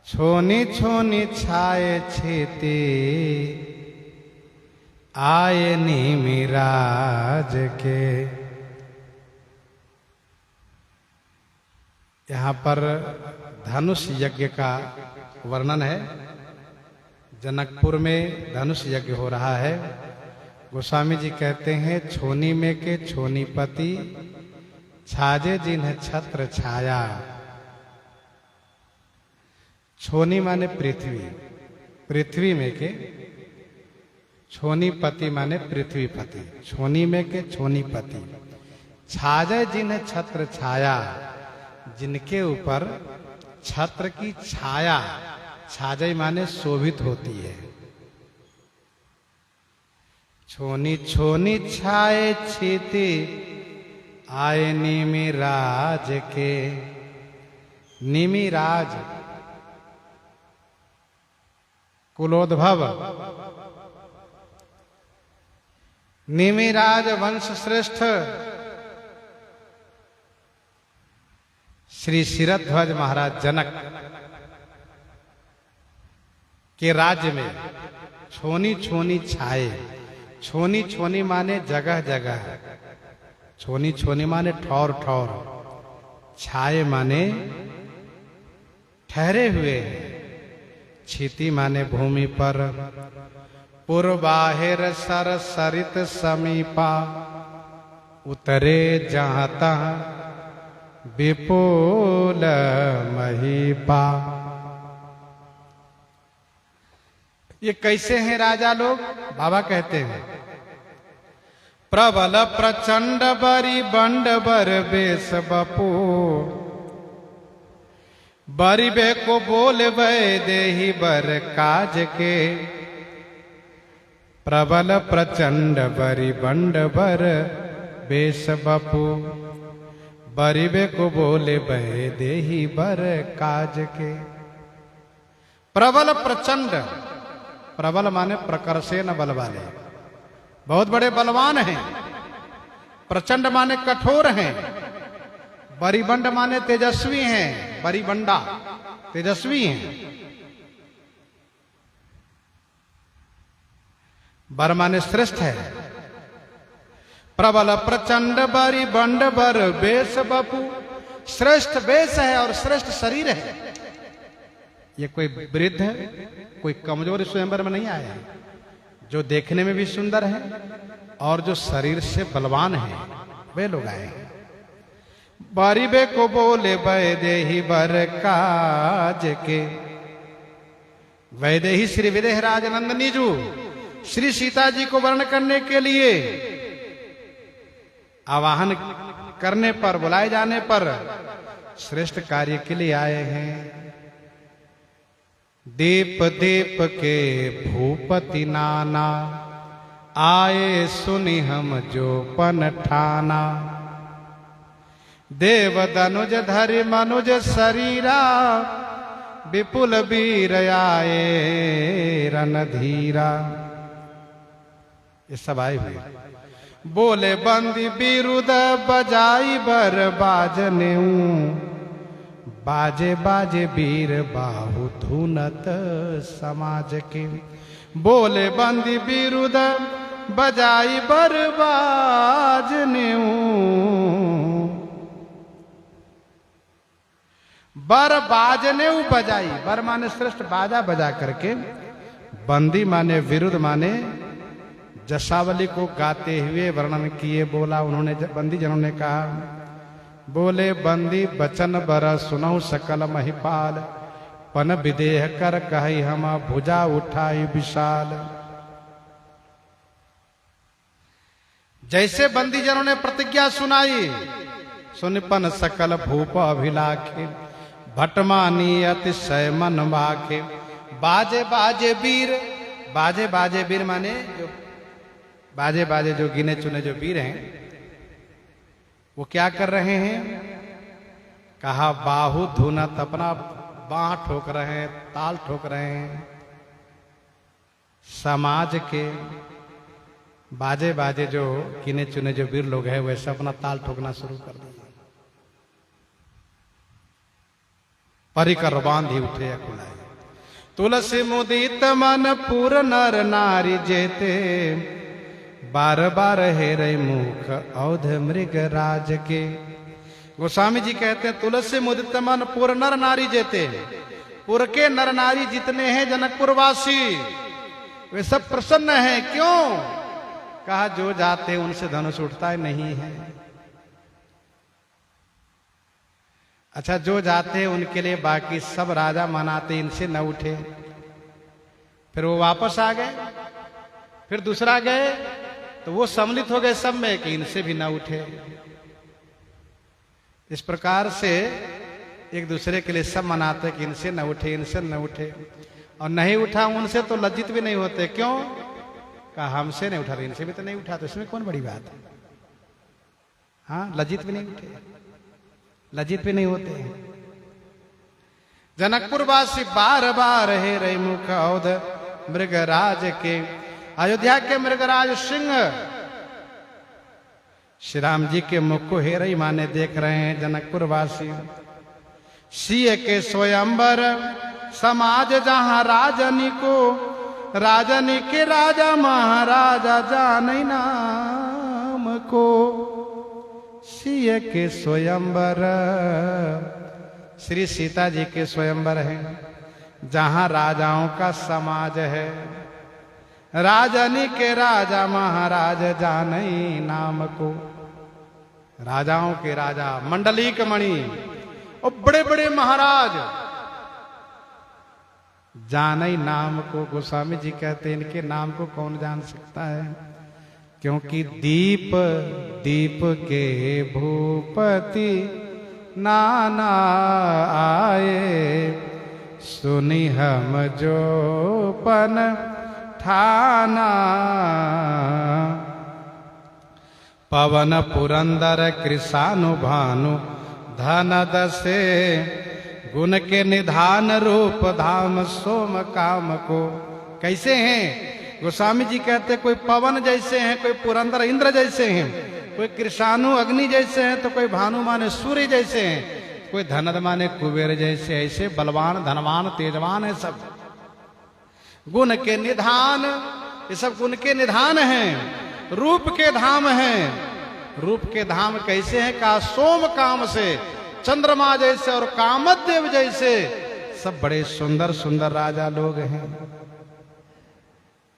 छोनी छोनी छाए छेते आए निमिराज के। यहाँ पर धनुष यज्ञ का वर्णन है। जनकपुर में धनुष यज्ञ हो रहा है। गोस्वामी जी कहते हैं छोनी में के छोनीपति छाजे जिन्ह छत्र छाया। छोनी माने पृथ्वी, पृथ्वी में के छोनीपति माने पृथ्वीपति, छोनी में के छोनीपति छाजे जिन्ह छत्र छाया, जिनके ऊपर छत्र की छाया, छाजय माने शोभित होती है। छोनी छोनी छाए छीती आए निमिराज के। निमिराज कुलोद्भव, निमिराज वंश श्रेष्ठ श्री शिरध्वज महाराज जनक के राज्य में छोनी छोनी छाए। छोनी छोनी माने जगह जगह, छोनी छोनी माने ठौर ठौर, छाए माने ठहरे हुए, क्षिति माने भूमि पर। पूर्वाहिर सर सरित समीपा उतरे जहाँ तहाँ विपुल महीपा। ये कैसे हैं राजा लोग? बाबा कहते हैं प्रबल प्रचंड बरी बंड बर बेस बपू, बरी बे को बोल बे देही बर काज के। प्रबल प्रचंड बरी बंड बर बेस बपू, बरी बे को बोले बे देही बर काज के। प्रबल प्रचंड, प्रबल माने प्रकर्षेण बल वाले, बहुत बड़े बलवान हैं। प्रचंड माने कठोर हैं। बरीबंड माने तेजस्वी हैं, बरीबंडा तेजस्वी हैं। बर माने श्रेष्ठ है। प्रबल प्रचंड बरी बंड बर बेस बपू, श्रेष्ठ बेस है और श्रेष्ठ शरीर है। ये कोई वृद्ध है, कोई कमजोर स्वयंवर में नहीं आया है, जो देखने में भी सुंदर है और जो शरीर से बलवान है, वे लोग आए हैं। बारीबे को बोले वैदेही बर काज के। वैदेही श्री विदेहराज नंदनी जी श्री सीता जी को वर्ण करने के लिए आवाहन करने पर, बुलाए जाने पर श्रेष्ठ कार्य के लिए आए हैं। दीप दीप के भूपति नाना आए सुनि हम जो पन ठाना। देव दनुज धरि मनुज शरीरा, विपुल वीर आए रणधीरा। ये सब आए हुए। बोले बंदी बिरुद बजाई बर बाजने, बाजे बाजे वीर बाहु धुनत समाज के। बोले बंदी बिरुद बजाई बर बाजने, बर बाजने बजाई। बर माने श्रेष्ठ बाजा बजा करके, बंदी माने विरुद्ध माने जसावली को गाते हुए वर्णन किए। बोला उन्होंने, बंदी जनों ने कहा, बोले बंदी बचन बर सुनऊ सकल महिपाल, पन विदेह कर कही हम भुजा उठाई विशाल। जैसे बंदी जनों ने प्रतिज्ञा सुनाई, सुनिपन सकल भूप अभिलाखे, भटमानी अतिशय मन बाखे। बाजे बाजे वीर, बाजे बाजे वीर माने जो बाजे बाजे जो गिने चुने जो वीर हैं, वो क्या कर रहे हैं? कहा बाहु धुनत, अपना बाह ठोक रहे हैं, ताल ठोक रहे हैं। समाज के बाजे बाजे जो गिने चुने जो वीर लोग हैं, वैसे अपना ताल ठोकना शुरू कर दिया। परिकर बांधी उठे अकुलाए। तुलसी मुदित मन पुर नर नारी जेते, बार बार हेरे मुख औध मृग राज के। गोस्वामी जी कहते हैं तुलसी मुदित मन पुर नर नारी जेते, पुर के नर नारी जितने हैं जनकपुर वासी वे सब प्रसन्न हैं। क्यों? कहा जो जाते उनसे धनुष उठता ही नहीं है। अच्छा, जो जाते हैं उनके लिए बाकी सब राजा मनाते, इनसे न उठे। फिर वो वापस आ गए, फिर दूसरा गए तो वो सम्मिलित हो गए सब में कि इनसे भी न उठे। इस प्रकार से एक दूसरे के लिए सब मनाते कि इनसे न उठे, इनसे न उठे। और नहीं उठा उनसे तो लज्जित भी नहीं होते। क्यों? कहा हमसे नहीं उठा, इनसे भी तो नहीं उठा, तो इसमें कौन बड़ी बात है। हाँ, लज्जित भी नहीं उठे, लज्जित भी नहीं होते। जनकपुर वासी बार बार हे रही मुख औध मृगराज के। अयोध्या के मृगराज सिंह श्री राम जी के मुख को हे रही माने देख रहे हैं जनकपुर वासी। सिय के स्वयंवर समाज जहां राजनी को, राजनी के राजा महाराजा जाने नाम को। सिय के स्वयंवर, श्री सीता जी के स्वयंवर है जहां राजाओं का समाज है। राजनी के राजा महाराज जाने नाम को। राजाओं के राजा, मंडलीक मणि और बड़े बड़े महाराज जाने नाम को। गोस्वामी जी कहते हैं इनके नाम को कौन जान सकता है, क्योंकि दीप दीप के भूपति नाना आए, सुनी हम जो पन ठाना। पवन पुरंदर कृषानु भानु धन दसे, गुण के निधान रूप धाम सोम काम को। कैसे हैं? गोस्वामी जी कहते कोई पवन जैसे हैं, कोई पुरंदर इंद्र जैसे हैं, कोई कृषानु अग्नि जैसे हैं, तो कोई भानु माने सूर्य जैसे हैं, कोई धनद माने कुबेर जैसे। ऐसे बलवान धनवान तेजवान है सब। गुण के निधान, ये सब गुण के निधान हैं। रूप के धाम हैं। रूप के धाम कैसे हैं? कहा सोम काम से, चंद्रमा जैसे और कामदेव जैसे सब बड़े सुंदर सुंदर राजा लोग हैं।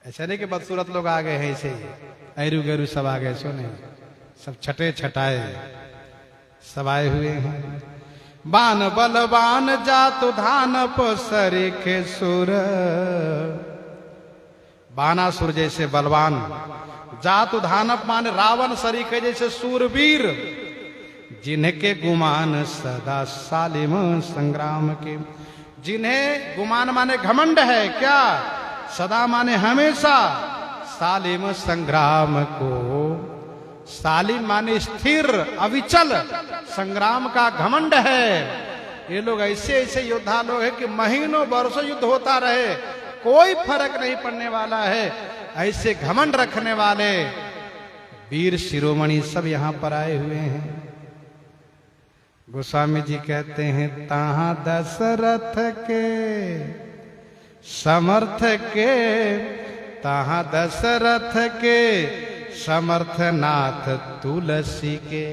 ऐसा नहीं कि बदसूरत लोग आ गए हैं, ऐसे ही ऐरू गैरू सब आ गए, सुने सब छटे छटाए सब आए हुए हैं। बान बलवान जातु धानप सरीखे सुर, बानासुर जैसे बलवान, जातु धानप माने रावण सरीखे जैसे सूरवीर, जिनके गुमान सदा सालिम संग्राम के। जिन्हें गुमान माने घमंड है, क्या? सदा माने हमेशा, सालिम संग्राम को। सालिम माने स्थिर अविचल, संग्राम का घमंड है। ये लोग ऐसे ऐसे योद्धा लोग हैं कि महीनों वर्षों युद्ध होता रहे, कोई फर्क नहीं पड़ने वाला है। ऐसे घमंड रखने वाले वीर शिरोमणि सब यहां पर आए हुए हैं। गोस्वामी जी कहते हैं ताहा दशरथ के समर्थ के, ताहा दशरथ के समर्थ नाथ तुलसी के।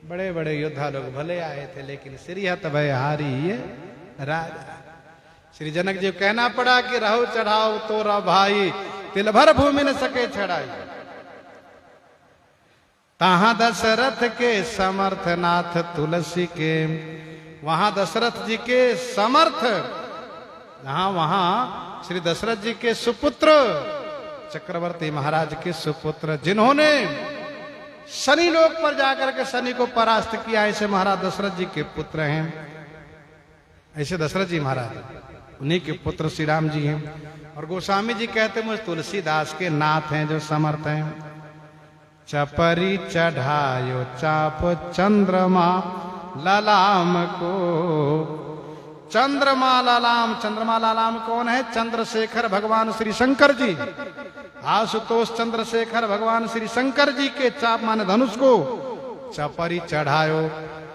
बड़े बड़े योद्धा लोग भले आए थे, लेकिन श्रीहत भयहारी ये राजा। श्री जनक जी कहना पड़ा कि रहो चढ़ाओ तोरा भाई, तिल भर भूमि न सके छड़ाई। ताहा दशरथ के समर्थ नाथ तुलसी के। वहां दशरथ जी के समर्थ, जहां वहां श्री दशरथ जी के सुपुत्र, चक्रवर्ती महाराज के सुपुत्र, जिन्होंने शनि लोक पर जाकर के शनि को परास्त किया, ऐसे महाराज दशरथ जी के पुत्र हैं। ऐसे दशरथ जी महाराज, उन्हीं के पुत्र श्री राम जी हैं। और गोस्वामी जी कहते मुझ तुलसीदास के नाथ हैं जो समर्थ हैं। चपरी चढ़ायो चाप चंद्रमा ललाम को। चंद्रमा ललाम, चंद्रमा ललाम कौन है? चंद्रशेखर भगवान श्री शंकर जी। आशुतोष चंद्रशेखर भगवान श्री शंकर जी के चाप माने धनुष को चपरी चढ़ायो।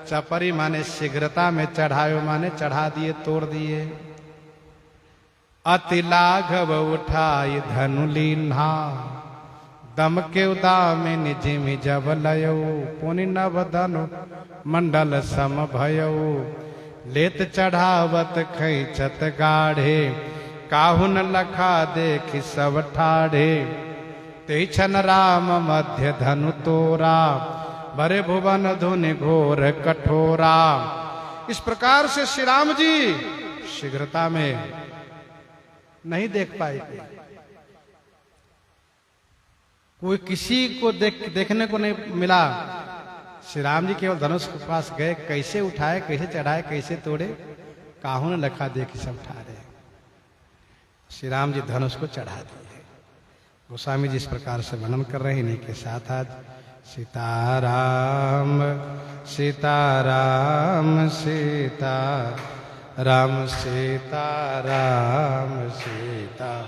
चपरी माने शीघ्रता में चढ़ायो माने चढ़ा दिए, तोड़ दिए। अति लाघव उठाई धनु लीन्हा, दम के उदामिनी जिमि जब लयो, पुनि नव धनु मंडल सम भयो। लेत चढ़ावत खैचत गाढ़े, काहुन लखा देखि सब ठाढ़े। ते छन राम मध्य धनु तोरा, भरे भुवन धुनि घोर कठोरा। इस प्रकार से श्री राम जी शीघ्रता में नहीं देख पाए। कोई किसी को देखने को नहीं मिला। श्री राम जी केवल धनुष के पास गए, कैसे उठाए, कैसे चढ़ाए, कैसे तोड़े, काहुन लखा देखि सब ठाढ़े। श्री राम जी धनुष को चढ़ा दिए। गोस्वामी जी इस प्रकार से वर्णन कर रहे हैं। इन्हीं के साथ आज सीताराम सीताराम सीताराम सीताराम सीता